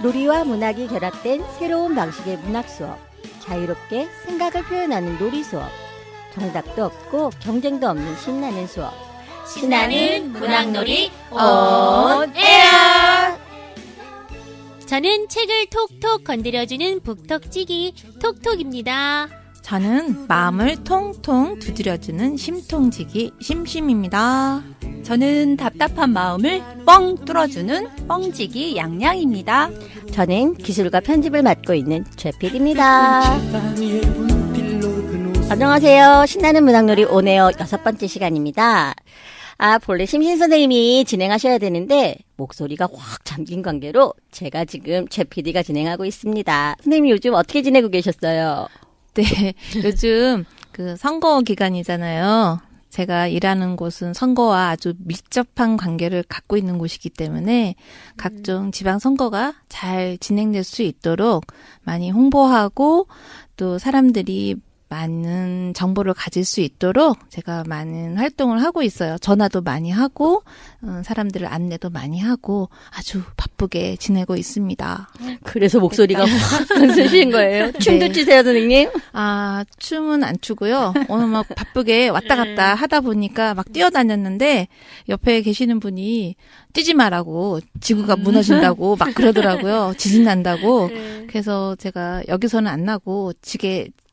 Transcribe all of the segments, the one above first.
놀이와 문학이 결합된 새로운 방식의 문학 수업, 자유롭게 생각을 표현하는 놀이 수업, 정답도 없고 경쟁도 없는 신나는 수업. 신나는 문학놀이 온 에어. 저는 책을 톡톡 건드려주는 북톡찌기 톡톡입니다. 저는 마음을 통통 두드려주는 심통지기 심심입니다. 저는 답답한 마음을 뻥 뚫어주는 뻥지기 양양입니다. 저는 기술과 편집을 맡고 있는 최PD입니다. 안녕하세요. 신나는 문학놀이 온에어 6번째 시간입니다. 본래 심신 선생님이 진행하셔야 되는데 목소리가 확 잠긴 관계로 제가 지금 최PD가 진행하고 있습니다. 선생님 요즘 어떻게 지내고 계셨어요? 네, 요즘 선거 기간이잖아요. 제가 일하는 곳은 선거와 아주 밀접한 관계를 갖고 있는 곳이기 때문에 각종 지방 선거가 잘 진행될 수 있도록 많이 홍보하고 또 사람들이 많은 정보를 가질 수 있도록 제가 많은 활동을 하고 있어요. 전화도 많이 하고 사람들을 안내도 많이 하고 아주 바쁘게 지내고 있습니다. 그래서 목소리가 확 쓰신 거예요? 춤도 네. 추세요, 선생님? 춤은 안 추고요. 오늘 막 바쁘게 왔다 갔다 하다 보니까 막 뛰어다녔는데 옆에 계시는 분이 뛰지 마라고 지구가 무너진다고 막 그러더라고요. 지진 난다고. 그래서 제가 여기서는 안 나고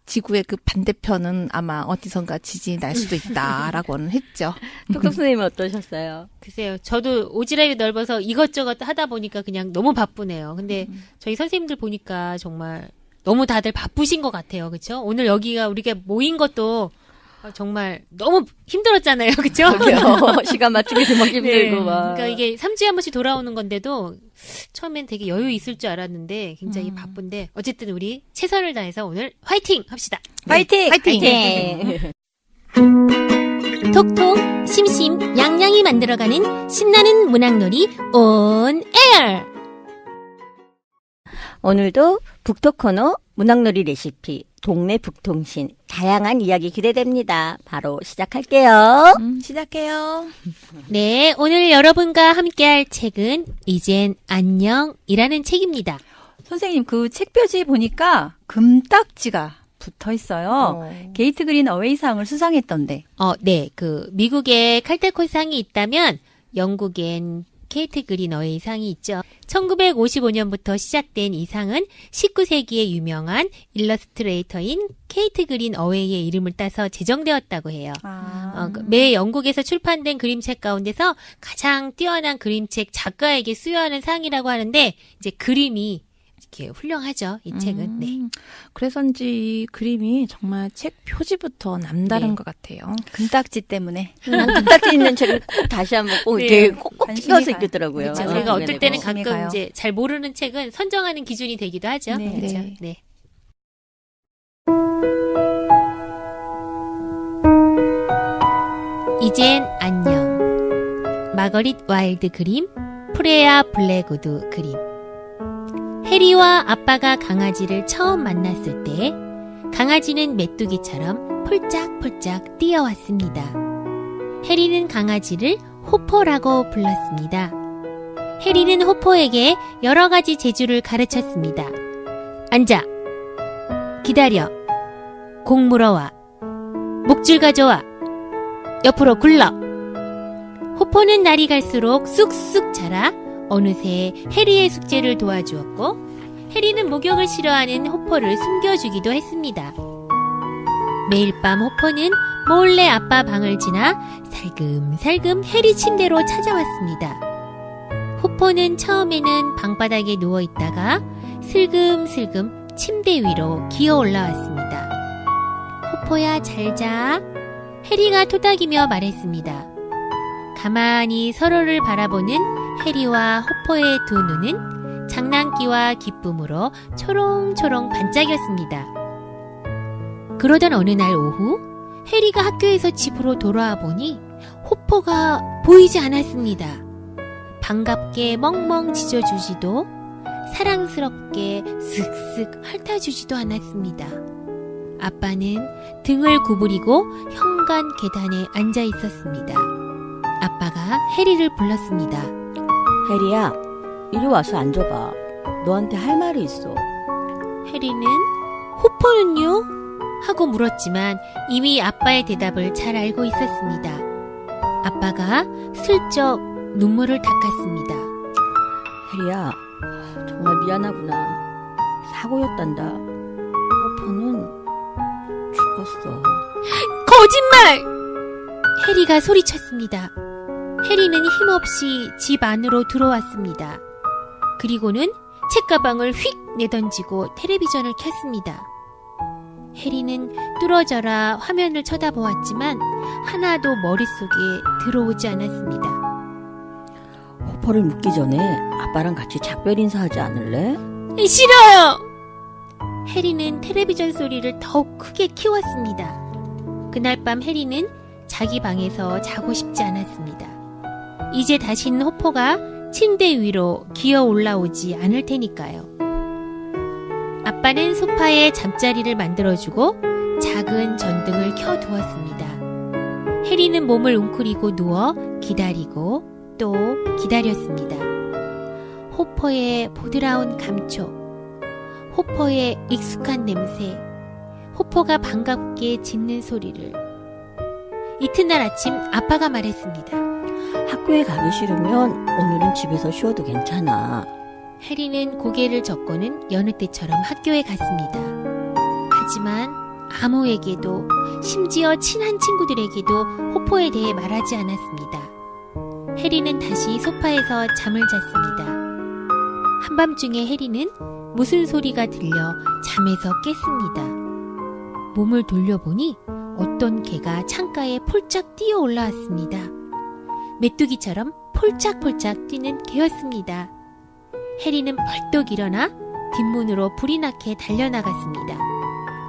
지구의 그 반대편은 아마 어디선가 지진이 날 수도 있다라고는 했죠. 톡톡 선생님은 어떠셨어요? 글쎄요, 저도 오지랖이 넓어서 이것저것 하다 보니까 그냥 너무 바쁘네요. 근데 저희 선생님들 보니까 정말 너무 다들 바쁘신 것 같아요. 그렇죠? 오늘 여기가 우리가 모인 것도 정말 너무 힘들었잖아요. 그렇죠? 시간 맞추기도 막 힘들고 막. 그러니까 이게 3주에 한 번씩 돌아오는 건데도 처음엔 되게 여유 있을 줄 알았는데 굉장히 바쁜데 어쨌든 우리 최선을 다해서 오늘 화이팅 합시다. 화이팅! 화이팅! 톡톡 심심 양양이 만들어가는 신나는 문학놀이 온 에어. 오늘도 북톡 코너 문학놀이 레시피 동네 북통신 다양한 이야기 기대됩니다. 바로 시작할게요. 시작해요. 네, 오늘 여러분과 함께할 책은 이젠 안녕이라는 책입니다. 선생님, 그 책표지에 보니까 금딱지가 붙어 있어요. 게이트 그린 어웨이상을 수상했던데. 네, 미국에 칼테코상이 있다면 영국엔 케이트 그린 어웨이 상이 있죠. 1955년부터 시작된 이 상은 19세기의 유명한 일러스트레이터인 케이트 그린 어웨이의 이름을 따서 제정되었다고 해요. 매 영국에서 출판된 그림책 가운데서 가장 뛰어난 그림책 작가에게 수여하는 상이라고 하는데 이제 그림이 이렇게 훌륭하죠. 이 책은. 네. 그래서인지 이 그림이 정말 책 표지부터 남다른 네. 것 같아요. 금딱지 때문에. 금딱지 있는 책을 꼭 다시 한번 꼭 이렇게 꼭꼭 찍어서 읽더라고요. 그렇죠. 우리가 어떨 때는 관심이 가끔 가요. 이제 잘 모르는 책은 선정하는 기준이 되기도 하죠. 네. 그렇죠. 네. 네. 이젠 안녕. 마거릿 와일드 그림, 프레아 블랙우드 그림. 해리와 아빠가 강아지를 처음 만났을 때 강아지는 메뚜기처럼 폴짝폴짝 뛰어왔습니다. 해리는 강아지를 호포라고 불렀습니다. 해리는 호포에게 여러 가지 재주를 가르쳤습니다. 앉아. 기다려. 공 물어와. 목줄 가져와. 옆으로 굴러. 호포는 날이 갈수록 쑥쑥 자라 어느새 해리의 숙제를 도와주었고 해리는 목욕을 싫어하는 호포를 숨겨주기도 했습니다. 매일 밤 호포는 몰래 아빠 방을 지나 살금살금 해리 침대로 찾아왔습니다. 호포는 처음에는 방바닥에 누워있다가 슬금슬금 침대 위로 기어 올라왔습니다. 호포야 잘 자. 해리가 토닥이며 말했습니다. 가만히 서로를 바라보는 해리와 호포의 두 눈은 장난기와 기쁨으로 초롱초롱 반짝였습니다. 그러던 어느 날 오후 해리가 학교에서 집으로 돌아와 보니 호포가 보이지 않았습니다. 반갑게 멍멍 짖어주지도 사랑스럽게 슥슥 핥아주지도 않았습니다. 아빠는 등을 구부리고 현관 계단에 앉아 있었습니다. 아빠가 해리를 불렀습니다. 해리야, 이리 와서 앉아봐. 너한테 할 말이 있어. 해리는 호퍼는요? 하고 물었지만 이미 아빠의 대답을 잘 알고 있었습니다. 아빠가 슬쩍 눈물을 닦았습니다. 해리야, 정말 미안하구나. 사고였단다. 호퍼는 죽었어. 거짓말! 해리가 소리쳤습니다. 해리는 힘없이 집 안으로 들어왔습니다. 그리고는 책가방을 휙 내던지고 텔레비전을 켰습니다. 해리는 뚫어져라 화면을 쳐다보았지만 하나도 머릿속에 들어오지 않았습니다. 호퍼를 묻기 전에 아빠랑 같이 작별 인사하지 않을래? 싫어요! 해리는 텔레비전 소리를 더욱 크게 키웠습니다. 그날 밤 해리는 자기 방에서 자고 싶지 않았습니다. 이제 다시는 호퍼가 침대 위로 기어 올라오지 않을 테니까요. 아빠는 소파에 잠자리를 만들어주고 작은 전등을 켜두었습니다. 해리는 몸을 웅크리고 누워 기다리고 또 기다렸습니다. 호퍼의 보드라운 감촉, 호퍼의 익숙한 냄새, 호퍼가 반갑게 짖는 소리를. 이튿날 아침 아빠가 말했습니다. 학교에 가기 싫으면 오늘은 집에서 쉬어도 괜찮아. 해리는 고개를 젓고는 여느 때처럼 학교에 갔습니다. 하지만 아무에게도, 심지어 친한 친구들에게도 호퍼에 대해 말하지 않았습니다. 해리는 다시 소파에서 잠을 잤습니다. 한밤중에 해리는 무슨 소리가 들려 잠에서 깼습니다. 몸을 돌려보니 어떤 개가 창가에 폴짝 뛰어 올라왔습니다. 메뚜기처럼 폴짝폴짝 뛰는 개였습니다. 해리는 벌떡 일어나 뒷문으로 불이 나게 달려나갔습니다.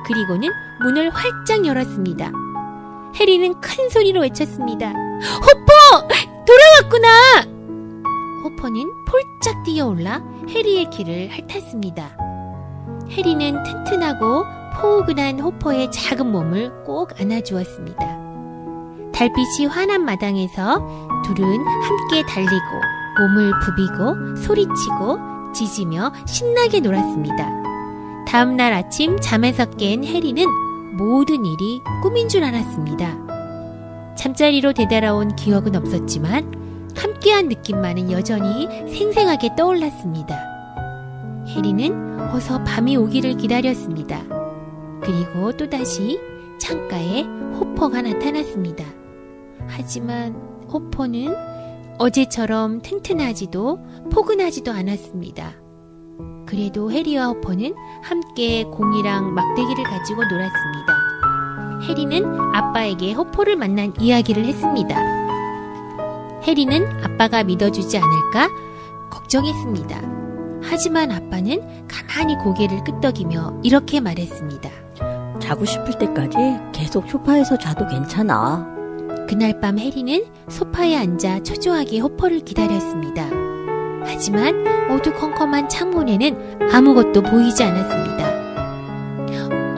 그리고는 문을 활짝 열었습니다. 해리는 큰 소리로 외쳤습니다. 호퍼! 돌아왔구나! 호퍼는 폴짝 뛰어올라 해리의 길을 핥았습니다. 해리는 튼튼하고 포근한 호퍼의 작은 몸을 꼭 안아주었습니다. 달빛이 환한 마당에서 둘은 함께 달리고 몸을 부비고 소리치고 짖으며 신나게 놀았습니다. 다음날 아침 잠에서 깬 해리는 모든 일이 꿈인 줄 알았습니다. 잠자리로 되돌아온 기억은 없었지만 함께한 느낌만은 여전히 생생하게 떠올랐습니다. 해리는 어서 밤이 오기를 기다렸습니다. 그리고 또다시 창가에 호퍼가 나타났습니다. 하지만 호퍼는 어제처럼 튼튼하지도 포근하지도 않았습니다. 그래도 해리와 호퍼는 함께 공이랑 막대기를 가지고 놀았습니다. 해리는 아빠에게 호퍼를 만난 이야기를 했습니다. 해리는 아빠가 믿어주지 않을까 걱정했습니다. 하지만 아빠는 가만히 고개를 끄덕이며 이렇게 말했습니다. 자고 싶을 때까지 계속 소파에서 자도 괜찮아. 그날 밤 해리는 소파에 앉아 초조하게 호퍼를 기다렸습니다. 하지만 어두컴컴한 창문에는 아무것도 보이지 않았습니다.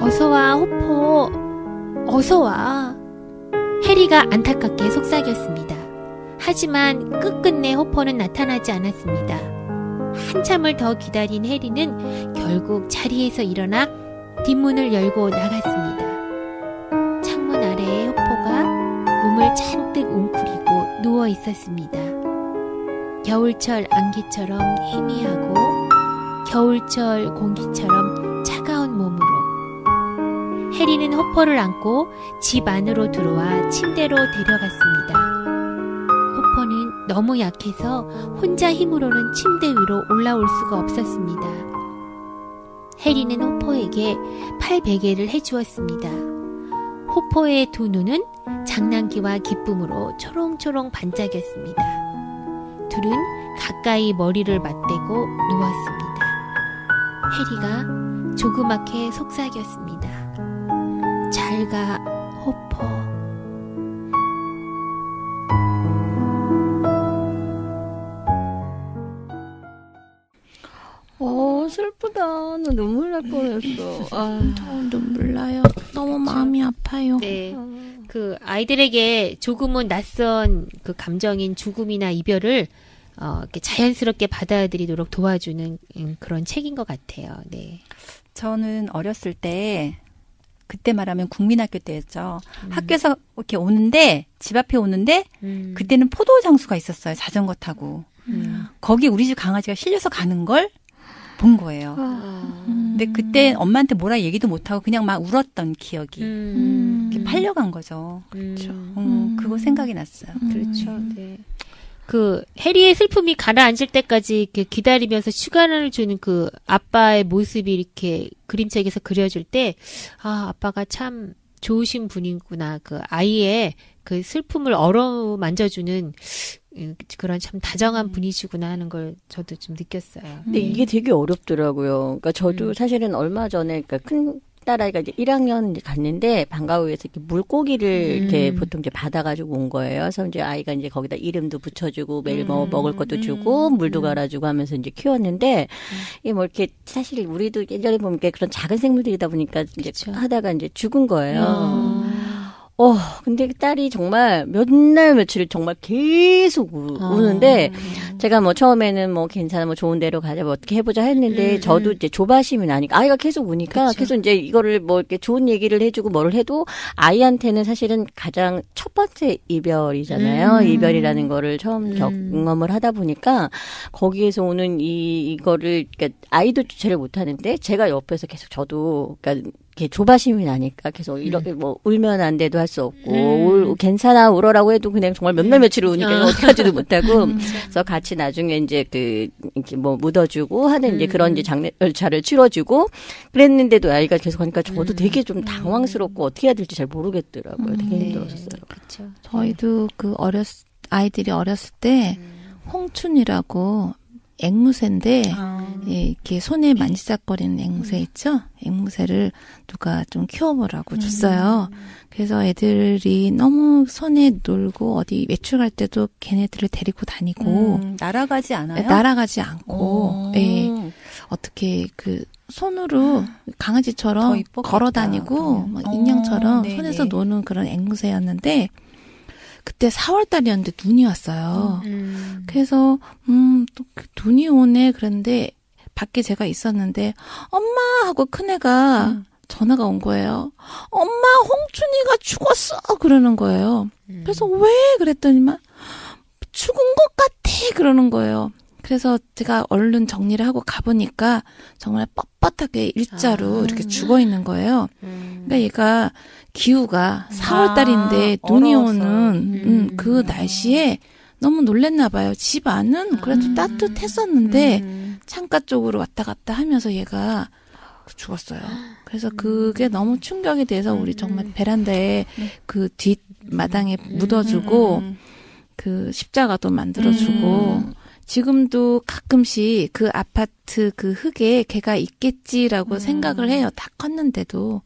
어서와 호퍼, 어서와. 해리가 안타깝게 속삭였습니다. 하지만 끝끝내 호퍼는 나타나지 않았습니다. 한참을 더 기다린 해리는 결국 자리에서 일어나 뒷문을 열고 나갔습니다. 창문 아래에 호퍼가 몸을 잔뜩 웅크리고 누워 있었습니다. 겨울철 안개처럼 희미하고 겨울철 공기처럼 차가운 몸으로. 해리는 호퍼를 안고 집 안으로 들어와 침대로 데려갔습니다. 호퍼는 너무 약해서 혼자 힘으로는 침대 위로 올라올 수가 없었습니다. 해리는 호퍼에게 팔 베개를 해주었습니다. 호퍼의 두 눈은 장난기와 기쁨으로 초롱초롱 반짝였습니다. 둘은 가까이 머리를 맞대고 누웠습니다. 해리가 조그맣게 속삭였습니다. 잘 가, 호퍼. 슬프다. 나 눈물 날 뻔했어. 눈물 나요. 너무 마음이 아파요. 네. 그 아이들에게 조금은 낯선 그 감정인 죽음이나 이별을 이렇게 자연스럽게 받아들이도록 도와주는 그런 책인 것 같아요. 네. 저는 어렸을 때 그때 말하면 국민학교 때였죠. 학교에서 이렇게 오는데 집 앞에 오는데 그때는 포도 장수가 있었어요. 자전거 타고. 거기 우리 집 강아지가 실려서 가는 걸 본 거예요. 근데 그때 엄마한테 뭐라 얘기도 못하고 그냥 막 울었던 기억이 이렇게 팔려간 거죠. 그렇죠. 그거 생각이 났어요. 그렇죠. 네. 그 해리의 슬픔이 가라앉을 때까지 이렇게 기다리면서 시간을 주는 그 아빠의 모습이 이렇게 그림책에서 그려질 때, 아, 아빠가 참 좋으신 분이구나. 그 아이의 그 슬픔을 어루만져주는 그런 참 다정한 분이시구나 하는 걸 저도 좀 느꼈어요. 근데 이게 되게 어렵더라고요. 그러니까 저도 사실은 얼마 전에 그러니까 큰 딸아이가 이제 1학년 이제 갔는데 방과후에서 이렇게 물고기를 이렇게 보통 이제 받아가지고 온 거예요. 그래서 이제 아이가 이제 거기다 이름도 붙여주고 매일 먹을 것도 주고 물도 갈아주고 하면서 이제 키웠는데 이게 뭐 이렇게 사실 우리도 예전에 보면 이렇게 그런 작은 생물들이다 보니까 이제 그쵸. 하다가 이제 죽은 거예요. 근데 그 딸이 정말 몇 날 며칠 정말 계속 우는데, 제가 뭐 처음에는 뭐 괜찮아, 뭐 좋은 데로 가자, 뭐 어떻게 해보자 했는데, 저도 이제 조바심이 나니까, 아이가 계속 우니까, 그쵸. 계속 이제 이거를 뭐 이렇게 좋은 얘기를 해주고 뭐를 해도, 아이한테는 사실은 가장 첫 번째 이별이잖아요. 이별이라는 거를 처음 경험을 하다 보니까, 거기에서 오는 이거를, 그러니까 아이도 주체를 못 하는데, 제가 옆에서 계속 저도, 그러니까 이렇게 조바심이 나니까 계속 이렇게 뭐 울면 안 돼도 할 수 없고 괜찮아 울어라고 해도 그냥 정말 몇 날 며칠 우니까 어떻게 하지도 못하고 그래서 같이 나중에 이제 그 이렇게 뭐 묻어주고 하는 이제 그런 이제 장례 절차를 치러주고 그랬는데도 아이가 계속 하니까 저도 되게 좀 당황스럽고 어떻게 해야 될지 잘 모르겠더라고요. 되게 힘들었어요. 그렇죠. 저희도 아이들이 어렸을 때 홍춘이라고 앵무새인데 예, 이렇게 손에 만지작거리는 앵무새 있죠? 앵무새를 누가 좀 키워보라고 줬어요. 그래서 애들이 너무 손에 놀고 어디 외출 갈 때도 걔네들을 데리고 다니고 날아가지 않아요? 날아가지 않고 예, 어떻게 그 손으로 강아지처럼 걸어 다니고 막 인형처럼 손에서 노는 그런 앵무새였는데 그때 4월 달이었는데 눈이 왔어요. 그래서 또 눈이 오네 그런데 밖에 제가 있었는데 엄마 하고 큰애가 전화가 온 거예요. 엄마 홍춘이가 죽었어 그러는 거예요. 그래서 왜 그랬더니만 죽은 것 같아 그러는 거예요. 그래서 제가 얼른 정리를 하고 가보니까 정말 뻣뻣하게 일자로 이렇게 죽어 있는 거예요. 그러니까 얘가 기후가 4월 달인데 눈이 오는 그 날씨에 너무 놀랬나 봐요. 집 안은 그래도 따뜻했었는데 창가 쪽으로 왔다 갔다 하면서 얘가 죽었어요. 그래서 그게 너무 충격이 돼서 우리 정말 베란다에 그 뒷마당에 묻어주고 그 십자가도 만들어주고 지금도 가끔씩 그 아파트 그 흙에 걔가 있겠지라고 생각을 해요. 다 컸는데도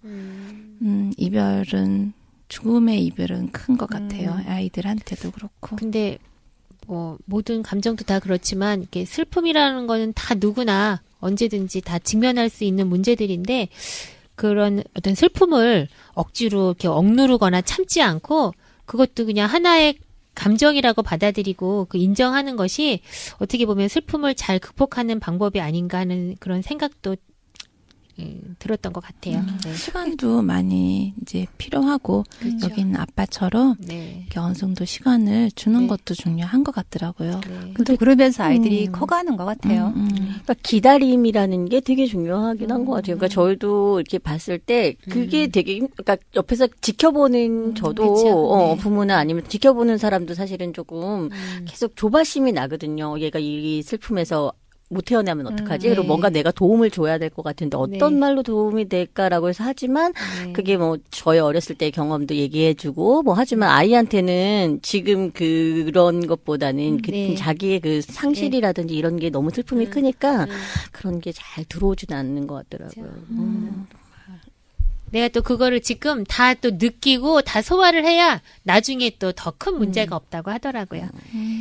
이별은 죽음의 이별은 큰 것 같아요. 아이들한테도 그렇고. 근데 뭐 모든 감정도 다 그렇지만 이렇게 슬픔이라는 거는 다 누구나 언제든지 다 직면할 수 있는 문제들인데 그런 어떤 슬픔을 억지로 이렇게 억누르거나 참지 않고 그것도 그냥 하나의 감정이라고 받아들이고 그 인정하는 것이 어떻게 보면 슬픔을 잘 극복하는 방법이 아닌가 하는 그런 생각도 들었던 것 같아요. 네. 시간도 많이 이제 필요하고 그렇죠. 여기 있는 아빠처럼 네. 이렇게 어느 정도 시간을 주는 네. 것도 중요한 것 같더라고요. 네. 또 그러면서 아이들이 커가는 것 같아요. 그러니까 기다림이라는 게 되게 중요하긴 한 것 같아요. 그러니까 저희도 이렇게 봤을 때 그게 되게 그러니까 옆에서 지켜보는 저도 그쵸. 네. 부모나 아니면 지켜보는 사람도 사실은 조금 계속 조바심이 나거든요. 얘가 이 슬픔에서 못 태어나면 어떡하지? 그리고 네. 뭔가 내가 도움을 줘야 될 것 같은데 어떤 네. 말로 도움이 될까라고 해서 하지만 네. 그게 뭐 저희 어렸을 때 경험도 얘기해주고 뭐 하지만 아이한테는 지금 그런 것보다는 그 네. 자기의 그 상실이라든지 이런 게 너무 슬픔이 크니까 그런 게 잘 들어오지는 않는 것 같더라고요. 내가 또 그거를 지금 다 또 느끼고 다 소화를 해야 나중에 또 더 큰 문제가 없다고 하더라고요.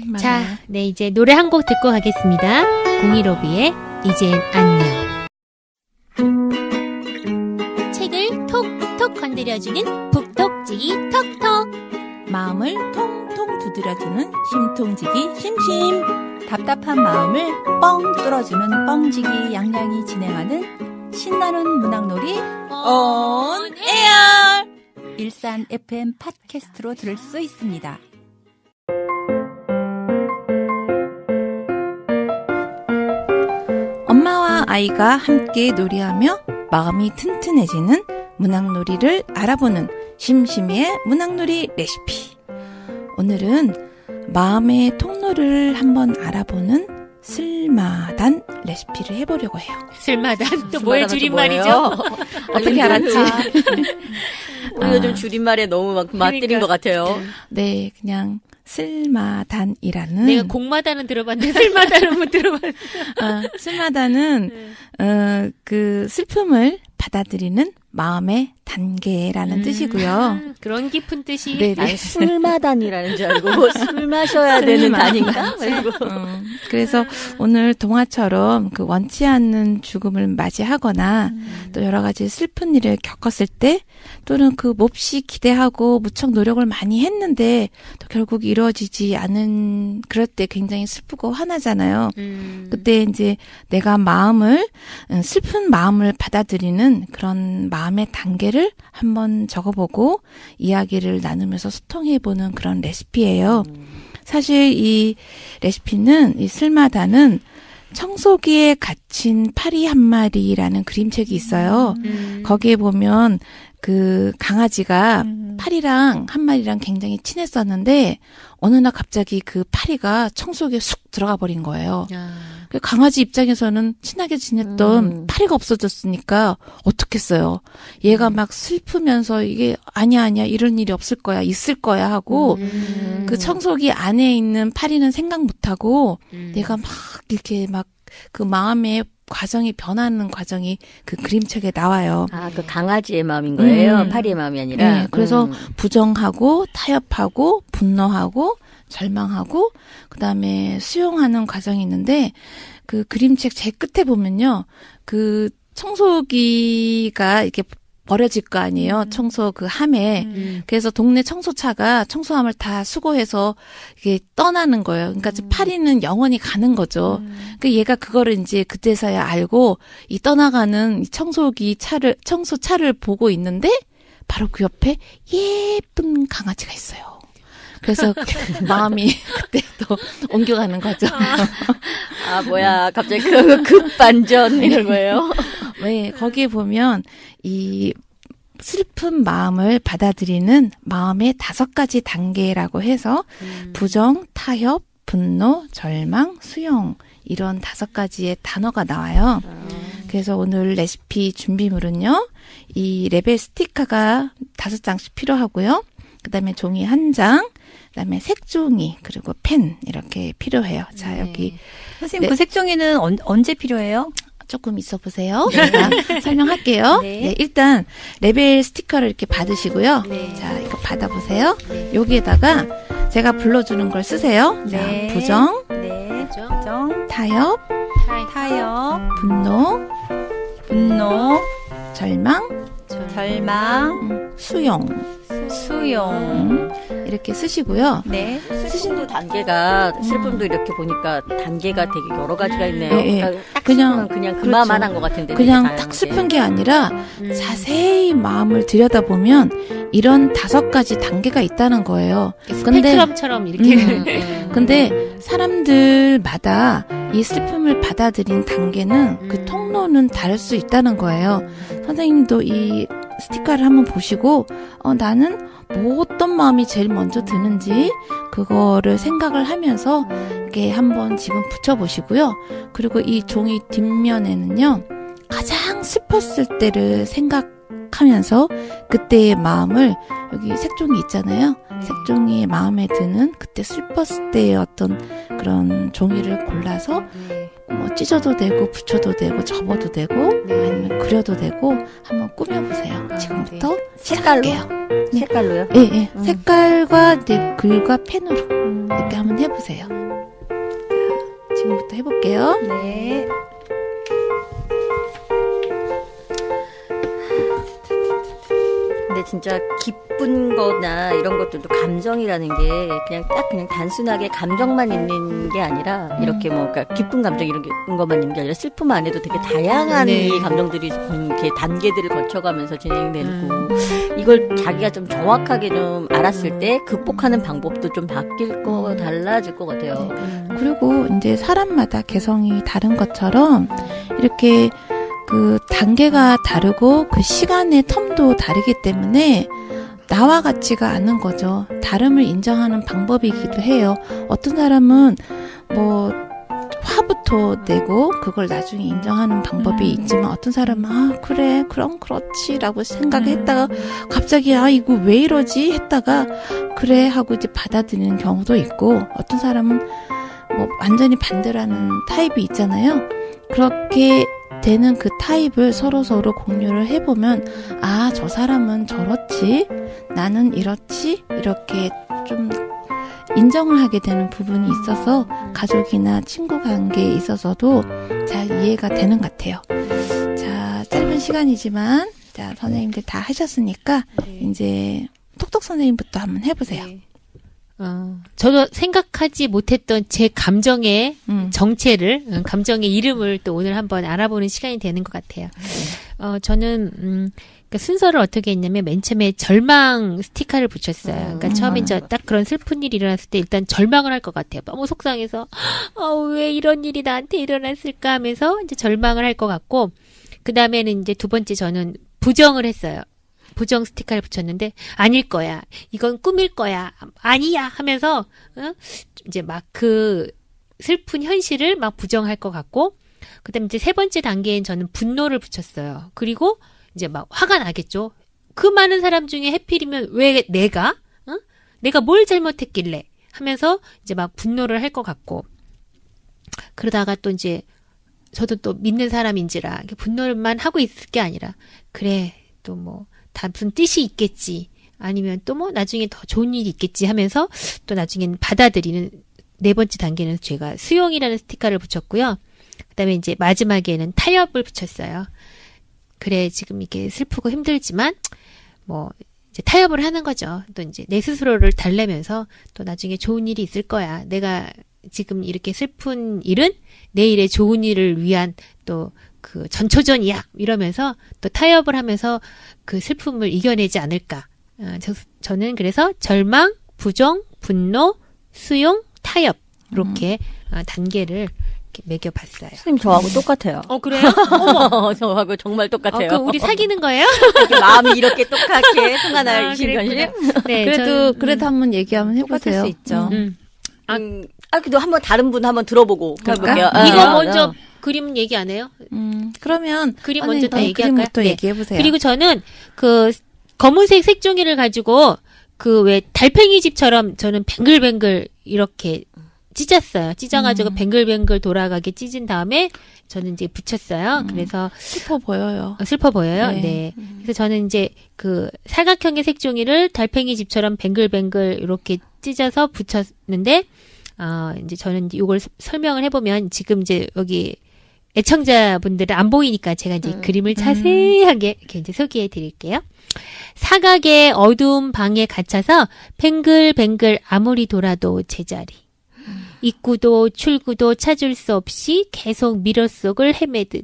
맞아요. 자, 네, 이제 노래 한 곡 듣고 가겠습니다. 015B의 이젠 안녕. 책을 톡톡 건드려주는 북톡지기 톡톡. 마음을 통통 두드려주는 심통지기 심심. 답답한 마음을 뻥 뚫어주는 뻥지기 양양이 진행하는 신나는 문학놀이 온 에어. 일산 FM 팟캐스트로 들을 수 있습니다. 엄마와 아이가 함께 놀이하며 마음이 튼튼해지는 문학놀이를 알아보는 심심이의 문학놀이 레시피. 오늘은 마음의 통로를 한번 알아보는 쓸마단 레시피를 해보려고 해요. 쓸마단 또 뭐의 쓸마단은 또 줄임말이죠? 뭐예요? 어떻게 알았지? 우리 요즘 줄임말에 너무 막 맞들인 그러니까. 것 같아요. 네, 그냥 쓸마단이라는. 내가 곡마다는 들어봤는데 쓸마다는 못 들어봤어. 쓸마단은 그 슬픔을 받아들이는 마음의 단계라는 뜻이고요. 그런 깊은 뜻이. 네, 난 술마단이라는 줄 알고 술 마셔야 되는 단인가? 그리고 그래서 오늘 동화처럼 그 원치 않는 죽음을 맞이하거나 또 여러 가지 슬픈 일을 겪었을 때 또는 그 몹시 기대하고 무척 노력을 많이 했는데 또 결국 이루어지지 않은 그럴 때 굉장히 슬프고 화나잖아요. 그때 이제 내가 슬픈 마음을 받아들이는 그런 마음의 단계를 한번 적어보고 이야기를 나누면서 소통해보는 그런 레시피예요. 사실 이 레시피는, 이 쓸마단은 청소기에 갇힌 파리 한 마리라는 그림책이 있어요. 거기에 보면 그 강아지가 파리랑 한 마리랑 굉장히 친했었는데 어느 날 갑자기 그 파리가 청소기에 쑥 들어가 버린 거예요. 그 강아지 입장에서는 친하게 지냈던 파리가 없어졌으니까 어떻겠어요. 얘가 막 슬프면서 이게 아니야 이런 일이 없을 거야 있을 거야 하고 그 청소기 안에 있는 파리는 생각 못하고 내가 막 이렇게 막 그 마음의 과정이 변하는 과정이 그 그림책에 나와요. 아, 그 강아지의 마음인 거예요. 파리의 마음이 아니라. 네, 그래서 부정하고 타협하고 분노하고 절망하고 그다음에 수용하는 과정이 있는데 그 그림책 제일 끝에 보면요. 그 청소기가 이렇게 버려질 거 아니에요. 청소 그 함에. 그래서 동네 청소차가 청소함을 다 수거해서 이게 떠나는 거예요. 그러니까 파리는 영원히 가는 거죠. 그 얘가 그거를 이제 그때서야 알고 이 떠나가는 이 청소차를 보고 있는데 바로 그 옆에 예쁜 강아지가 있어요. 그래서 마음이 그때 또 옮겨가는 거죠. 아, 뭐야. 갑자기 그 급반전 이런 거예요. 네, 거기에 보면 이 슬픈 마음을 받아들이는 마음의 5가지 단계라고 해서 부정, 타협, 분노, 절망, 수용 이런 5가지의 단어가 나와요. 그래서 오늘 레시피 준비물은요. 이 레벨 스티커가 5장씩 필요하고요. 그다음에 종이 1장, 그다음에 색종이 그리고 펜 이렇게 필요해요. 자, 여기 선생님 그 색종이는 언제 필요해요? 조금 있어 보세요. 제가 설명할게요. 네, 일단 레벨 스티커를 이렇게 받으시고요. 자, 이거 받아보세요. 여기에다가 제가 불러주는 걸 쓰세요. 네. 자, 부정, 네. 부정, 타협, 분노, 절망, 수용, 이렇게 쓰시고요. 네. 슬픔도 단계가, 슬픔도 이렇게 보니까 단계가 되게 여러 가지가 있네요. 네, 그러니까 딱 그냥, 그냥 그렇죠. 그만한 것 같은데. 그냥 되게 딱 다양하게. 슬픈 게 아니라 자세히 마음을 들여다보면 이런 5가지 단계가 있다는 거예요. 스펙트럼처럼 이렇게. 근데 사람들마다 이 슬픔을 받아들인 단계는 그 통로는 다를 수 있다는 거예요. 선생님도 이 스티커를 한번 보시고 나는 뭐 어떤 마음이 제일 먼저 드는지 그거를 생각을 하면서 이렇게 한번 지금 붙여보시고요. 그리고 이 종이 뒷면에는요. 가장 슬펐을 때를 생각하면서 그때의 마음을 여기 색종이 있잖아요. 색종이의 마음에 드는 그때 슬펐을 때의 어떤 그런 종이를 골라서 뭐 찢어도 되고 붙여도 되고 접어도 되고 아니면 그려도 되고 한번 꾸며보세요. 지금부터 시작할게요. 색깔로요? 예. 색깔과 이제 글과 펜으로 이렇게 한번 해보세요. 자, 지금부터 해볼게요. 네. 근데 진짜 기쁜 거나 이런 것들도 감정이라는 게 그냥 단순하게 감정만 있는 게 아니라 이렇게 뭐 그러니까 기쁜 감정 이런 것만 있는 게 아니라 슬픔 안에도 되게 다양한 네. 이 감정들이 이렇게 단계들을 거쳐가면서 진행되고 이걸 자기가 좀 정확하게 좀 알았을 때 극복하는 방법도 좀 바뀔 거 달라질 것 같아요. 그리고 이제 사람마다 개성이 다른 것처럼 이렇게 그 단계가 다르고 그 시간의 텀도 다르기 때문에 나와 같지가 않은 거죠. 다름을 인정하는 방법이기도 해요. 어떤 사람은 뭐 화부터 내고 그걸 나중에 인정하는 방법이 있지만 어떤 사람은 아 그래 그럼 그렇지라고 생각했다가 갑자기 아 이거 왜 이러지 했다가 그래 하고 이제 받아들이는 경우도 있고 어떤 사람은 뭐 완전히 반대라는 타입이 있잖아요. 그렇게 되는 그 타입을 서로 공유를 해보면 아, 저 사람은 저렇지 나는 이렇지 이렇게 좀 인정을 하게 되는 부분이 있어서 가족이나 친구 관계에 있어서도 잘 이해가 되는 것 같아요. 자, 짧은 시간이지만 자, 선생님들 다 하셨으니까 이제 톡톡 선생님부터 한번 해보세요. 네. 저도 생각하지 못했던 제 감정의 정체를, 감정의 이름을 또 오늘 한번 알아보는 시간이 되는 것 같아요. 저는, 그러니까 순서를 어떻게 했냐면 맨 처음에 절망 스티커를 붙였어요. 그러니까 처음에 이제 딱 그런 슬픈 일이 일어났을 때 일단 절망을 할 것 같아요. 너무 속상해서, 왜 이런 일이 나한테 일어났을까 하면서 이제 절망을 할 것 같고, 그 다음에는 이제 두 번째 저는 부정을 했어요. 부정 스티커를 붙였는데 아닐 거야. 이건 꿈일 거야. 아니야 하면서 이제 막 그 슬픈 현실을 막 부정할 것 같고 그다음에 이제 세 번째 단계엔 저는 분노를 붙였어요. 그리고 이제 막 화가 나겠죠. 그 많은 사람 중에 해필이면 왜 내가 내가 뭘 잘못했길래 하면서 이제 막 분노를 할 것 같고 그러다가 또 이제 저도 또 믿는 사람인지라 분노만 하고 있을 게 아니라 그래 또 뭐 다 무슨 뜻이 있겠지. 아니면 또 뭐 나중에 더 좋은 일이 있겠지 하면서 또 나중에는 받아들이는 네 번째 단계는 제가 수용이라는 스티커를 붙였고요. 그다음에 이제 마지막에는 타협을 붙였어요. 그래 지금 이게 슬프고 힘들지만 뭐 이제 타협을 하는 거죠. 또 이제 내 스스로를 달래면서 또 나중에 좋은 일이 있을 거야. 내가 지금 이렇게 슬픈 일은 내일의 좋은 일을 위한 또 그 전초전이야 이러면서 또 타협을 하면서 그 슬픔을 이겨내지 않을까. 저는 그래서 절망, 부정, 분노, 수용, 타협 이렇게 단계를 이렇게 매겨봤어요. 선생님 저하고 똑같아요. 그래요? 어머. 저하고 정말 똑같아요. 그럼 우리 사귀는 거예요? 마음이 이렇게 똑같게 통하나요? 그랬구나. 네, 그래도 한번 얘기 한번 똑같을 해보세요. 수 있죠. 그래도 한번 다른 분 한번 들어보고 그럴까? 해볼게요. 이거 먼저 그림 얘기 안 해요? 그러면 그림 먼저 다 얘기할까요? 그림부터 네. 얘기해보세요. 그리고 저는 그 검은색 색종이를 가지고 그 왜 달팽이 집처럼 저는 뱅글뱅글 이렇게 찢었어요. 찢어가지고 뱅글뱅글 돌아가게 찢은 다음에 저는 이제 붙였어요. 그래서 슬퍼 보여요. 슬퍼 보여요. 네. 네. 그래서 저는 이제 그 사각형의 색종이를 달팽이 집처럼 뱅글뱅글 이렇게 찢어서 붙였는데 이제 저는 이걸 설명을 해보면 지금 이제 여기 애청자분들은 안 보이니까 제가 이제 그림을 자세하게 이렇게 이제 소개해 드릴게요. 사각의 어두운 방에 갇혀서 뱅글뱅글 아무리 돌아도 제자리. 입구도 출구도 찾을 수 없이 계속 미러 속을 헤매듯.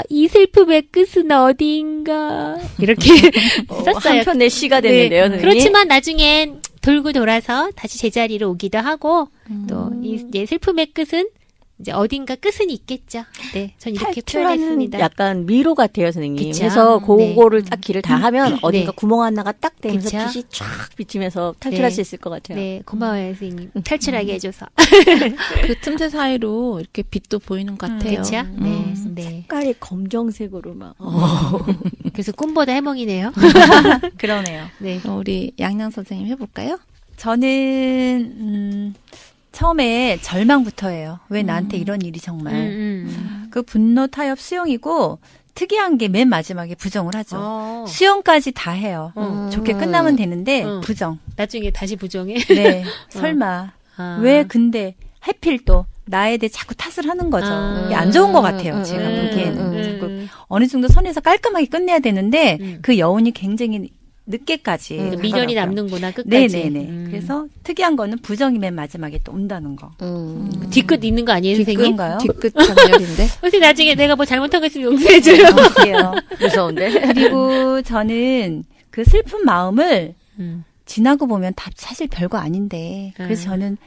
이 슬픔의 끝은 어디인가. 이렇게 썼어요. 한편의 시가 됐는데요, 선생님. 그렇지만 나중엔 돌고 돌아서 다시 제자리로 오기도 하고, 또, 이제 슬픔의 끝은 이제 어딘가 끝은 있겠죠. 네, 전 이렇게 표현했습니다. 약간 미로 같아요, 선생님. 그쵸? 그래서 그거를 딱 길을 다 하면 어딘가 네. 구멍 하나가 딱 되면서 그쵸? 빛이 쫙 비치면서 탈출할 네. 수 있을 것 같아요. 네, 고마워요, 선생님. 탈출하게 해줘서. 그 틈새 사이로 이렇게 빛도 보이는 것 같아요. 그쵸? 네, 네. 색깔이 검정색으로 막. 그래서 꿈보다 해몽이네요. 그러네요. 네. 우리 양양 선생님 해볼까요? 저는 처음에 절망부터예요. 왜 나한테 이런 일이 정말. 그 분노, 타협, 수용이고 특이한 게 맨 마지막에 부정을 하죠. 수용까지 다 해요. 좋게 끝나면 되는데 부정. 나중에 다시 부정해. 네. 설마. 왜 근데 하필 또 나에 대해 자꾸 탓을 하는 거죠. 아. 이게 안 좋은 것 같아요. 제가 보기에는. 자꾸 음. 어느 정도 선에서 깔끔하게 끝내야 되는데 그 여운이 굉장히 늦게까지 미련이 가더라고요. 남는구나 끝까지. 네네네. 그래서 특이한 거는 부정이 맨 마지막에 또 온다는 거. 뒤끝 있는 거 아니에요, 선생님? 그런가요? 뒤끝 장렬인데. 선생님 나중에 내가 뭐 잘못한 거 있으면 용서해줘요. 그래요. 무서운데. 그리고 저는 그 슬픈 마음을 음. 지나고 보면 다 사실 별거 아닌데 그래서 저는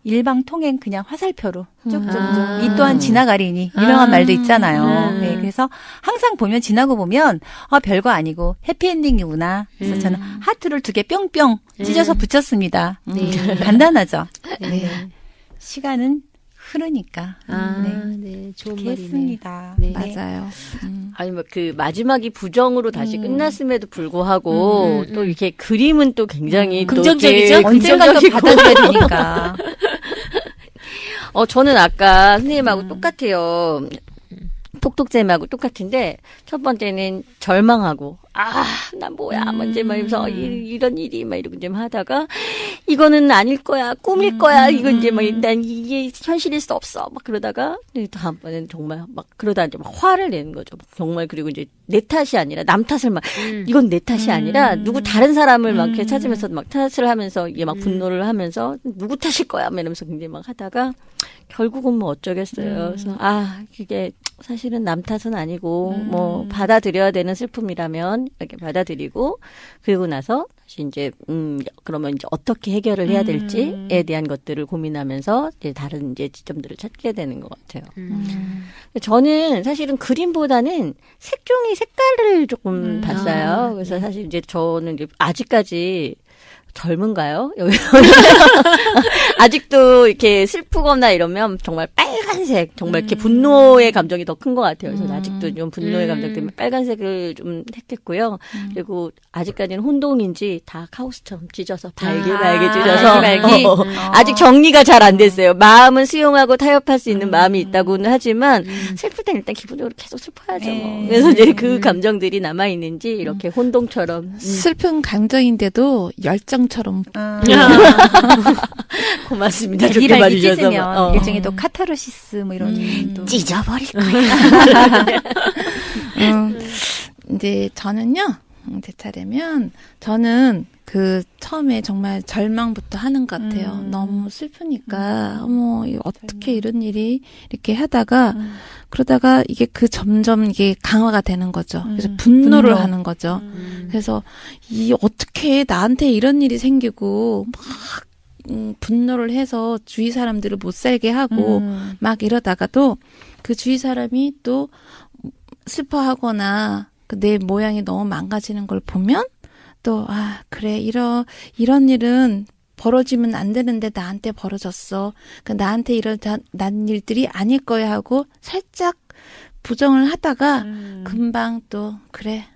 일방통행 그냥 화살표로 쭉쭉쭉 아. 이 또한 지나가리니 유명한 말도 있잖아요. 음. 네, 그래서 항상 보면 지나고 보면 별거 아니고 해피엔딩이구나. 그래서 저는 하트를 2개 뿅뿅 찢어서 붙였습니다. 네. 간단하죠. 네. 시간은 흐르니까. 네. 좋은 그렇게 말이네. 했습니다. 네. 맞아요. 아니 뭐 그 마지막이 부정으로 다시 끝났음에도 불구하고 또 이렇게 그림은 또 굉장히 또 긍정적이죠? 이렇게 언젠가 또 긍정적이고. 받아들여야 되니까. 저는 아까 선생님하고 똑같아요. 톡톡잼하고 똑같은데 첫 번째는 절망하고 난 뭐야 이제 막 이러면서 이런 일이 막 이러고 좀 하다가 이거는 아닐 거야 꿈일 거야 이거 이제 막 난 이게 현실일 수 없어 막 그러다가 다음번에는 정말 막 그러다 이제 막 화를 내는 거죠. 정말 그리고 이제 내 탓이 아니라 남 탓을 막 이건 내 탓이 아니라 누구 다른 사람을 막 이렇게 찾으면서 막 탓을 하면서 이게 막 분노를 하면서 누구 탓일 거야 막 이러면서 굉장히 막 하다가 결국은 뭐 어쩌겠어요. 그래서 그게 사실은 남 탓은 아니고 뭐 받아들여야 되는 슬픔이라면 이렇게 받아들이고 그리고 나서 다시 이제 그러면 이제 어떻게 해결을 해야 될지에 대한 것들을 고민하면서 이제 다른 이제 지점들을 찾게 되는 것 같아요. 저는 사실은 그림보다는 색깔을 조금 봤어요. 그래서 사실 이제 저는 이제 아직까지 젊은가요? 아직도 이렇게 슬프거나 이러면 정말 빨간색, 정말 이렇게 분노의 감정이 더 큰 것 같아요. 그래서 아직도 좀 분노의 감정 때문에 빨간색을 좀 했겠고요. 그리고 아직까지는 혼동인지 다 카오스처럼 찢어서 발길발길 찢어서 발길발길. 아직 정리가 잘 안 됐어요. 마음은 수용하고 타협할 수 있는 마음이 있다고는 하지만 슬플 땐 일단 기본적으로 계속 슬퍼야죠. 뭐. 그래서 이제 그 감정들이 남아 있는지 이렇게 혼동처럼 슬픈 감정인데도 열정처럼 고맙습니다. 좋게 비발기 봐주셔서. 찢으면 일종의 또 카타르시스 뭐 이런 또 찢어버릴 거야. 이제 저는요, 제 차례면, 저는 그 처음에 정말 절망부터 하는 것 같아요. 너무 슬프니까, 어머, 어떻게 이런 일이 이렇게 하다가, 그러다가 이게 점점 이게 강화가 되는 거죠. 그래서 분노를 하는 거죠. 그래서 어떻게 나한테 이런 일이 생기고, 막, 분노를 해서 주위 사람들을 못 살게 하고, 막 이러다가도 그 주위 사람이 또 슬퍼하거나, 내 모양이 너무 망가지는 걸 보면 또 그래 이런 일은 벌어지면 안 되는데 나한테 벌어졌어. 나한테 난 일들이 아닐 거야 하고 살짝 부정을 하다가 금방 또 그래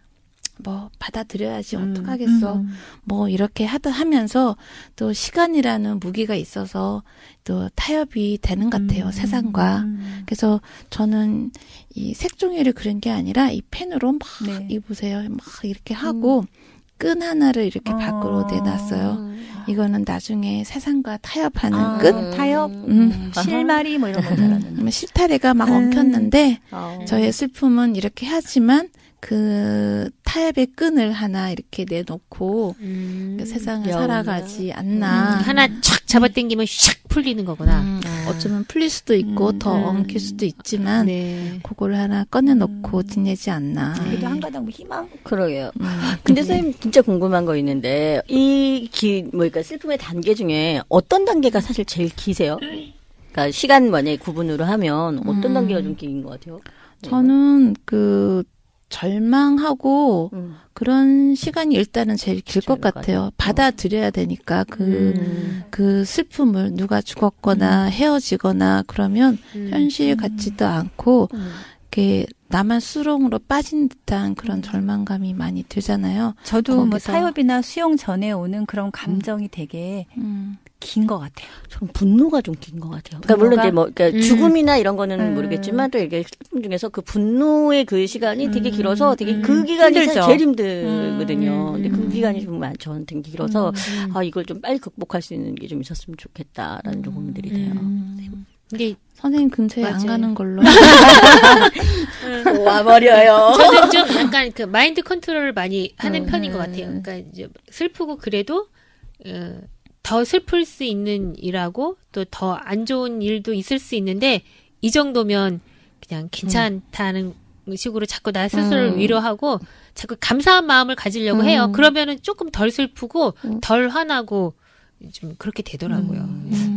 뭐 받아들여야지 어떡하겠어. 뭐 이렇게 하면서 또 시간이라는 무기가 있어서 또 타협이 되는 것 같아요. 세상과. 그래서 저는 이 색종이를 그린 게 아니라 이 펜으로 막 보세요. 막 이렇게 하고 끈 하나를 이렇게 밖으로 내놨어요. 이거는 나중에 세상과 타협하는 끈. 타협, 실마리 뭐 이런 거 잘하는. 실타래가 막 엉켰는데 저의 슬픔은 이렇게 하지만 그 타협의 끈을 하나 이렇게 내놓고 세상을 살아가지 않나. 하나 촥 잡아당기면 샥 풀리는 거구나. 어쩌면 풀릴 수도 있고 더 엉킬 수도 있지만 그걸 하나 꺼내놓고 지내지 않나. 그래도 한 가닥 뭐 희망. 그러게요. 근데 선생님 진짜 궁금한 거 있는데 그러니까 슬픔의 단계 중에 어떤 단계가 사실 제일 기세요? 그러니까 시간 만약에 구분으로 하면 어떤 단계가 좀 긴 것 같아요? 저는 절망하고 그런 시간이 일단은 제일 길 것 같아요. 받아들여야 되니까 그 슬픔을 누가 죽었거나 헤어지거나 그러면 현실 같지도 않고 이렇게 나만 수렁으로 빠진 듯한 그런 절망감이 많이 들잖아요. 저도 뭐 거기서. 타협이나 수용 전에 오는 그런 감정이 되게 긴 것 같아요. 전 분노가 좀 긴 것 같아요. 그러니까 물론 이제 뭐 그러니까 죽음이나 이런 거는 모르겠지만 또 이렇게 슬픔 중에서 그 분노의 그 시간이 되게 길어서 되게 그 기간이 사실 제일 힘들거든요. 근데 그 기간이 좀 저한테는 길어서 이걸 좀 빨리 극복할 수 있는 게 좀 있었으면 좋겠다라는 좀 고민들이 돼요. 근데 선생님 근처에 안 맞아요. 가는 걸로. 와버려요. 저는 좀 약간 그 마인드 컨트롤을 많이 하는 편인 것 같아요. 그러니까 이제 슬프고 그래도 더 슬플 수 있는 일하고 또 더 안 좋은 일도 있을 수 있는데 이 정도면 그냥 괜찮다는 식으로 자꾸 나 스스로를 위로하고 자꾸 감사한 마음을 가지려고 해요. 그러면은 조금 덜 슬프고 덜 화나고 좀 그렇게 되더라고요.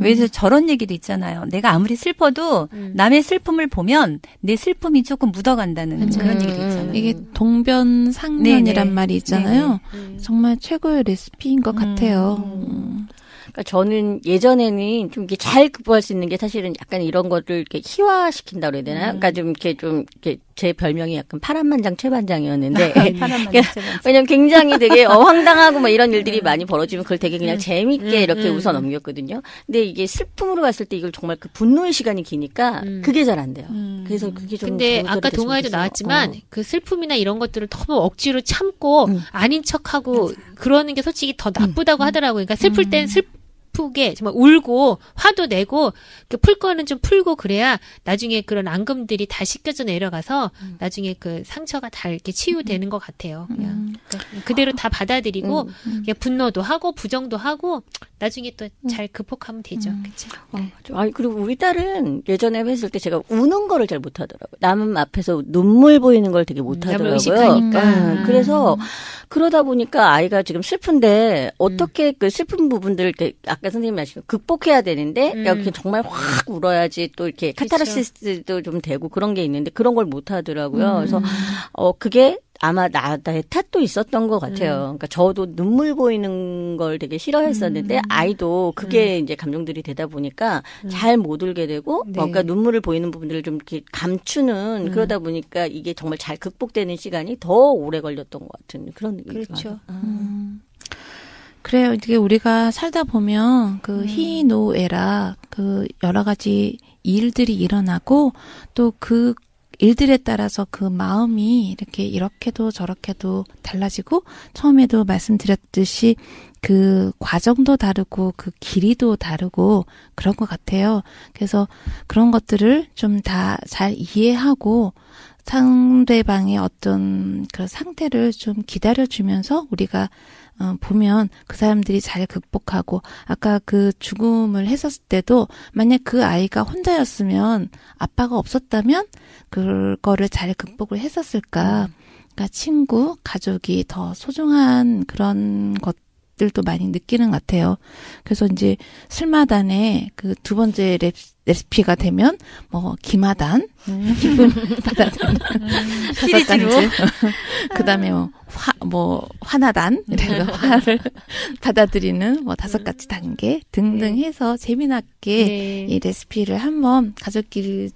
왜 저런 얘기도 있잖아요. 내가 아무리 슬퍼도 남의 슬픔을 보면 내 슬픔이 조금 묻어간다는 그런 얘기도 있잖아요. 이게 동변상련이란 네네. 말이 있잖아요. 정말 최고의 레시피인 것 같아요. 그러니까 저는 예전에는 좀 이렇게 잘 극복할 수 있는 게 사실은 약간 이런 거를 이렇게 희화시킨다 그래야 되나요? 그러니까 좀 이렇게 제 별명이 약간 파란만장 최반장이었는데. 왜냐면 굉장히 되게 황당하고 뭐 이런 일들이 많이 벌어지면 그걸 되게 그냥 재밌게 이렇게 웃어 넘겼거든요. 근데 이게 슬픔으로 갔을 때 이걸 정말 그 분노의 시간이 기니까 그게 잘 안 돼요. 그래서 그게 좀. 근데 아까 동화에도 나왔지만 그 슬픔이나 이런 것들을 너무 억지로 참고 아닌 척하고 그러는 게 솔직히 더 나쁘다고 하더라고요. 그러니까 슬플 땐 슬프게 정말 울고 화도 내고 풀 거는 좀 풀고 그래야 나중에 그런 앙금들이 다 씻겨져 내려가서 나중에 그 상처가 다 이렇게 치유되는 것 같아요. 그냥 그대로 다 받아들이고 그냥 분노도 하고 부정도 하고 나중에 또 잘 극복하면 되죠. 그렇죠? 아니 그리고 우리 딸은 예전에 했을 때 제가 우는 거를 잘 못하더라고요. 남 앞에서 눈물 보이는 걸 되게 못하더라고요. 의식하니까. 그래서 그러다 보니까 아이가 지금 슬픈데 어떻게 그 슬픈 부분들을 이렇게 아까 선생님이 말씀 극복해야 되는데 이렇게 정말 확 울어야지 또 이렇게 카타르시스도 좀 되고 그런 게 있는데 그런 걸 못하더라고요. 그래서 그게 아마 나의 탓도 있었던 것 같아요. 그러니까 저도 눈물 보이는 걸 되게 싫어했었는데 아이도 그게 이제 감정들이 되다 보니까 잘 못 울게 되고 뭔가 눈물을 보이는 부분들을 좀 이렇게 감추는 그러다 보니까 이게 정말 잘 극복되는 시간이 더 오래 걸렸던 것 같은 그런 느낌이 그렇죠. 그래요. 이게 우리가 살다 보면 그 희노애락 그 여러 가지 일들이 일어나고 또 그 일들에 따라서 그 마음이 이렇게도 저렇게도 달라지고 처음에도 말씀드렸듯이 그 과정도 다르고 그 길이도 다르고 그런 것 같아요. 그래서 그런 것들을 좀 다 잘 이해하고 상대방의 어떤 그 상태를 좀 기다려주면서 우리가 보면 그 사람들이 잘 극복하고 아까 그 죽음을 했었을 때도 만약 그 아이가 혼자였으면 아빠가 없었다면 그거를 잘 극복을 했었을까. 그러니까 친구, 가족이 더 소중한 그런 것들도 많이 느끼는 것 같아요. 그래서 이제 술마단의 그 두 번째 레시피가 되면 뭐 기마단, 기쁨 받아들이는 시리즈로 그다음에 화나단 이런 화를 받아들이는 뭐 5가지 단계 등등 해서 재미나게 이 레시피를 한번 가족끼리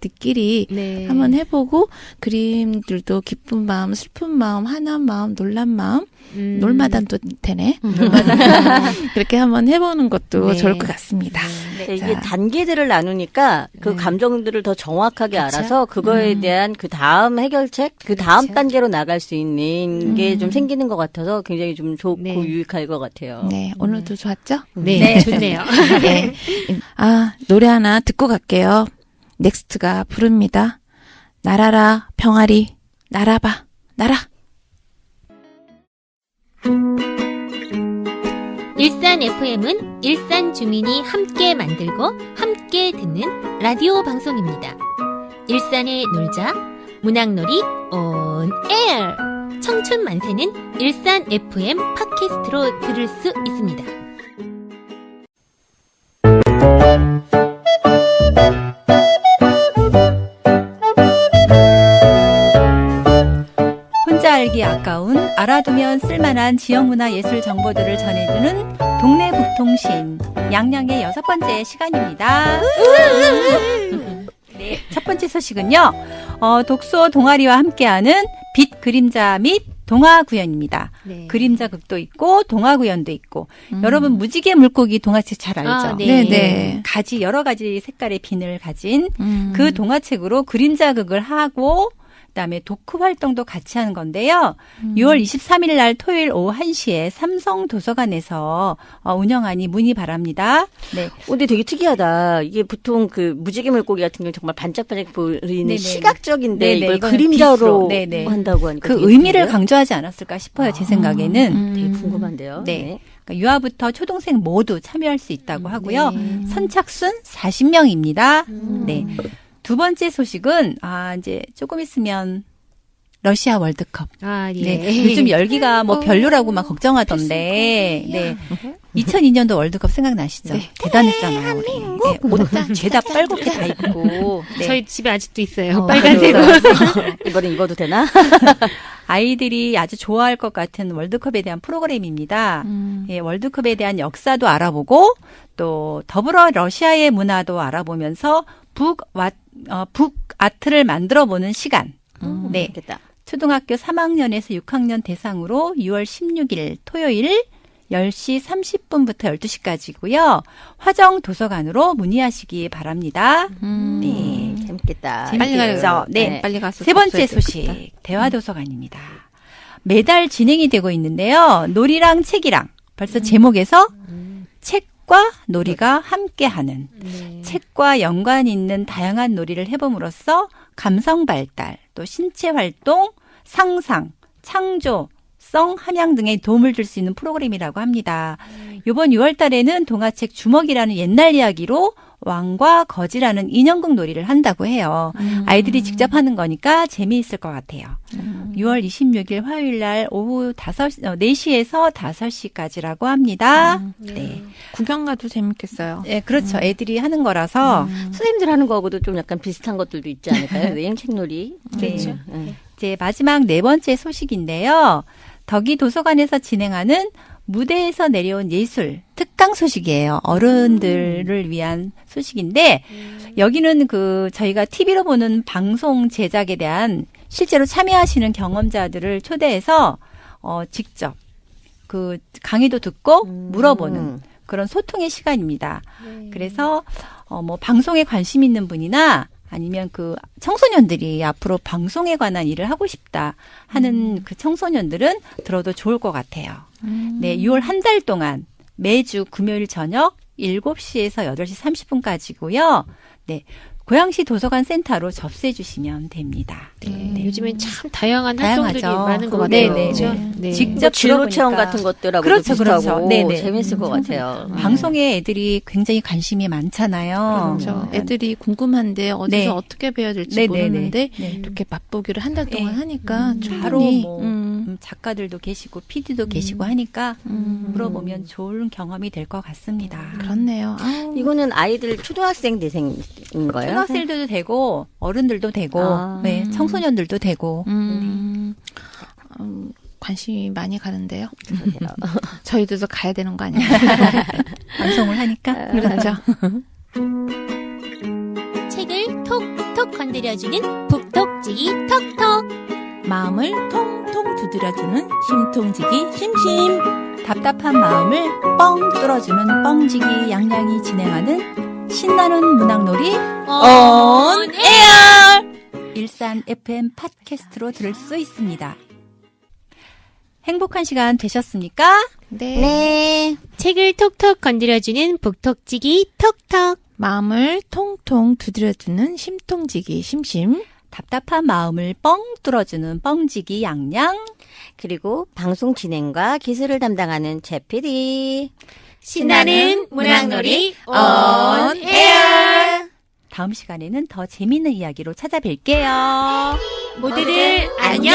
한번 해보고 그림들도 기쁜 마음, 슬픈 마음, 화난 마음, 놀란 마음, 놀마단도 되네. 그렇게 한번 해보는 것도 좋을 것 같습니다. 이게 단계들을 나누니까 그 감정들을 더 정확하게 알아서 그거에 대한 그 다음 해결책, 그 다음 단계로 나갈 수 있는 게 좀 생기는 것 같아서 굉장히 좀 좋고 유익할 것 같아요. 네, 오늘도 좋았죠? 네, 좋네요. 네. 노래 하나 듣고 갈게요. 넥스트가 부릅니다. 날아라 병아리 날아봐 날아. 일산 FM은 일산 주민이 함께 만들고 함께 듣는 라디오 방송입니다. 일산에 놀자 문학놀이 온 에어. 청춘 만세는 일산 FM 팟캐스트로 들을 수 있습니다. 혼자 알기 아까운 알아두면 쓸만한 지역문화 예술 정보들을 전해주는 동네 북통신 양양의 6번째 시간입니다. 네, 첫 번째 소식은요. 독서 동아리와 함께하는 빛 그림자 및 동화 구연입니다. 네. 그림자 극도 있고 동화 구연도 있고 여러분 무지개 물고기 동화책 잘 알죠? 네. 여러 가지 색깔의 비늘 가진 그 동화책으로 그림자 극을 하고 그다음에 도크 활동도 같이 하는 건데요. 6월 23일 날 토요일 오후 1시에 삼성 도서관에서 운영하니 문의 바랍니다. 네. 근데 되게 특이하다. 이게 보통 그 무지개 물고기 같은 경우는 정말 반짝반짝 보이는 네네. 시각적인데 네네. 이걸 이거는 그림자로 빛으로. 네네. 한다고 하니까 그 되게 의미를 특이한데요? 강조하지 않았을까 싶어요. 제 생각에는. 되게 궁금한데요. 네. 그러니까 유아부터 초등생 모두 참여할 수 있다고 하고요. 선착순 40명입니다. 네. 두 번째 소식은 이제 조금 있으면 러시아 월드컵. 아, 예. 네. 요즘 열기가 뭐 별로라고 막 걱정하던데. 네. 2002년도 월드컵 생각나시죠? 대단했잖아요, 우리. 네. 옷 죄다 빨갛게 다 입고. 네. 저희 집에 아직도 있어요. 빨간색 빨간색. 이번엔 입어도 되나? 아이들이 아주 좋아할 것 같은 월드컵에 대한 프로그램입니다. 예, 월드컵에 대한 역사도 알아보고 또 더불어 러시아의 문화도 알아보면서 북아트를 만들어보는 시간. 네. 좋겠다. 초등학교 3학년에서 6학년 대상으로 6월 16일 토요일 10시 30분부터 12시까지고요. 화정 도서관으로 문의하시기 바랍니다. 네. 재밌겠다. 빨리 가야죠. 네. 빨리 가서 세 번째 접수해야 소식, 되겠다. 대화도서관입니다. 매달 진행이 되고 있는데요. 놀이랑 책이랑 벌써 제목에서 책과 놀이가 함께하는 책과 연관 있는 다양한 놀이를 해봄으로써 감성 발달, 또 신체 활동, 상상, 창조성 함양 등에 도움을 줄 수 있는 프로그램이라고 합니다. 이번 6월 달에는 동화책 주먹이라는 옛날 이야기로 왕과 거지라는 인형극 놀이를 한다고 해요. 아이들이 직접 하는 거니까 재미있을 것 같아요. 6월 26일 화요일 날 오후 4시에서 5시까지라고 합니다. 네. 구경 가도 재밌겠어요. 네, 그렇죠. 애들이 하는 거라서. 선생님들 하는 거하고도 좀 약간 비슷한 것들도 있지 않을까요? 여행 책놀이. 그렇죠. 네. 이제 마지막 네 번째 소식인데요. 덕이 도서관에서 진행하는 무대에서 내려온 예술 특강 소식이에요. 어른들을 위한 소식인데 여기는 저희가 TV로 보는 방송 제작에 대한 실제로 참여하시는 경험자들을 초대해서 직접 그 강의도 듣고 물어보는 그런 소통의 시간입니다. 그래서 뭐 방송에 관심 있는 분이나 아니면 그 청소년들이 앞으로 방송에 관한 일을 하고 싶다 하는 그 청소년들은 들어도 좋을 것 같아요. 네, 6월 한 달 동안 매주 금요일 저녁 7시에서 8시 30분까지고요. 네. 고양시 도서관 센터로 접수해 주시면 됩니다. 네. 요즘엔 참 다양한 다양하죠. 활동들이 많은 것 네, 같아요. 네, 그렇죠? 네. 네. 직접 진로 체험 들어보니까. 같은 것들하고 그렇죠, 비슷하고 그렇죠. 네네. 재밌을 것 같아요. 방송에 애들이 굉장히 관심이 많잖아요. 그렇죠. 애들이 궁금한데 어디서 네. 어떻게 배워야 될지 네네네. 모르는데 네. 이렇게 맛보기를 한 달 동안 네. 하니까 바로 충분히 뭐 작가들도 계시고 PD도 계시고 하니까 물어보면 좋은 경험이 될 것 같습니다. 그렇네요. 아우, 이거는 아이들 초등학생 대생인 거예요? 초등학생들도 되고 어른들도 되고 네, 청소년들도 되고 관심이 많이 가는데요. 그러게요. 저희들도 가야 되는 거 아니에요? 방송을 하니까 그렇죠. 책을 톡톡 건드려주는 북톡지기 톡톡. 마음을 통통 두드려주는 심통지기 심심. 답답한 마음을 뻥 뚫어주는 뻥지기 양양이 진행하는 신나는 문학놀이 On 에어 일산 FM 팟캐스트로 들을 수 있습니다. 행복한 시간 되셨습니까? 네. 책을 톡톡 건드려주는 북톡지기 톡톡. 마음을 통통 두드려주는 심통지기 심심. 답답한 마음을 뻥 뚫어주는 뻥지기 양양. 그리고 방송 진행과 기술을 담당하는 제피디. 신나는 문학놀이 On Air. 다음 시간에는 더 재미있는 이야기로 찾아뵐게요. 모두들 안녕.